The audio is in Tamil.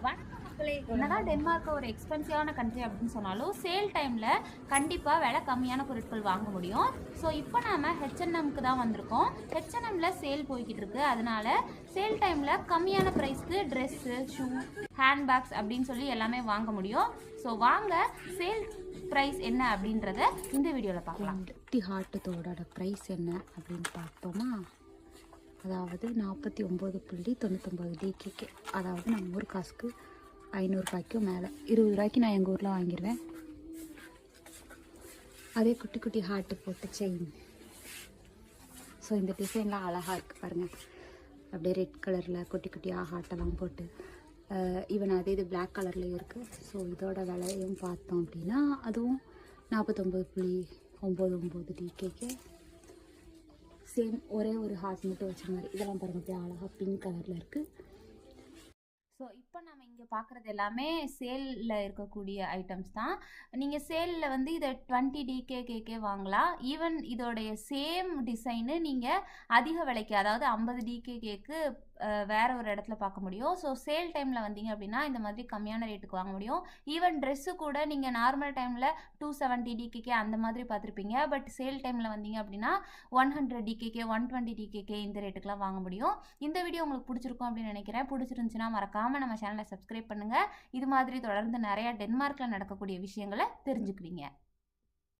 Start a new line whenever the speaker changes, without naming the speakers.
வணக்கம் மக்களே. என்னதான் டென்மார்க் ஒரு எக்ஸ்பென்சிவான கண்ட்ரி அப்படின்னு சொன்னாலும் சேல் டைமில் கண்டிப்பாக விலை கம்மியான பொருட்கள் வாங்க முடியும். ஸோ இப்போ நாம் ஹெச்என்எம்க்கு தான் வந்திருக்கோம். ஹெச்என்எம்மில் சேல் போய்கிட்டு இருக்கு. அதனால சேல் டைமில் கம்மியான ப்ரைஸ்க்கு ட்ரெஸ்ஸு, ஷூ, ஹேண்ட்பேக்ஸ் அப்படின்னு சொல்லி எல்லாமே வாங்க முடியும். ஸோ வாங்க சேல் ப்ரைஸ் என்ன அப்படின்றத இந்த வீடியோவில் பார்க்கலாம்.
ஹார்ட்டத்தோட ப்ரைஸ் என்ன அப்படின்னு பார்ப்போமா? அதாவது 49.99 DKK, அதாவது நம்ம ஊர் காசுக்கு 500 ரூபாய்க்கும் மேலே, 20 ரூபாய்க்கு நான் எங்கள் ஊரில் வாங்கிடுவேன். அதே குட்டி குட்டி ஹார்ட்டு போட்டு செயின். ஸோ இந்த டிசைன்லாம் அழகாக இருக்குது பாருங்கள். அப்படியே ரெட் கலரில் குட்டி குட்டியாக ஹார்ட்டெல்லாம் போட்டு ஈவன் அதே இது பிளாக் கலர்லேயும் இருக்குது. ஸோ இதோட விலையும் பார்த்தோம் அப்படின்னா அதுவும் 49.99 DKK. சேம் ஒரே ஒரு ஹார்ட் மட்டும் வச்ச மாதிரி. இதெல்லாம் பாருங்கள் அப்படியே அழகாக பிங்க் கலரில் இருக்குது.
ஸோ இப்போ நம்ம இங்கே பார்க்குறது எல்லாமே சேலில் இருக்கக்கூடிய ஐட்டம்ஸ் தான். நீங்கள் சேலில் வந்து இதை 20 DKK வாங்கலாம். ஈவன் இதோடைய சேம் டிசைனு நீங்கள் அதிக விலைக்கு, அதாவது 50 DKK வேறு ஒரு இடத்துல பார்க்க முடியும். ஸோ சேல் டைமில் வந்தீங்க அப்படின்னா இந்த மாதிரி கம்மியான ரேட்டுக்கு வாங்க முடியும். ஈவன் ட்ரெஸ்ஸு கூட நீங்கள் நார்மல் டைமில் 270 DKK அந்த மாதிரி பார்த்துருப்பீங்க. பட் சேல் டைமில் வந்தீங்க அப்படின்னா 100 DKK, 120 DKK இந்த ரேட்டுக்கெலாம் வாங்க முடியும். இந்த வீடியோ உங்களுக்கு பிடிச்சிருக்கும் அப்படின்னு நினைக்கிறேன். பிடிச்சிருந்துச்சுன்னா மறக்காமல் நம்ம சேனலை சப்ஸ்கிரைப் பண்ணுங்கள். இது மாதிரி தொடர்ந்து நிறையா டென்மார்க்கில் நடக்கக்கூடிய விஷயங்களை தெரிஞ்சுக்குவீங்க.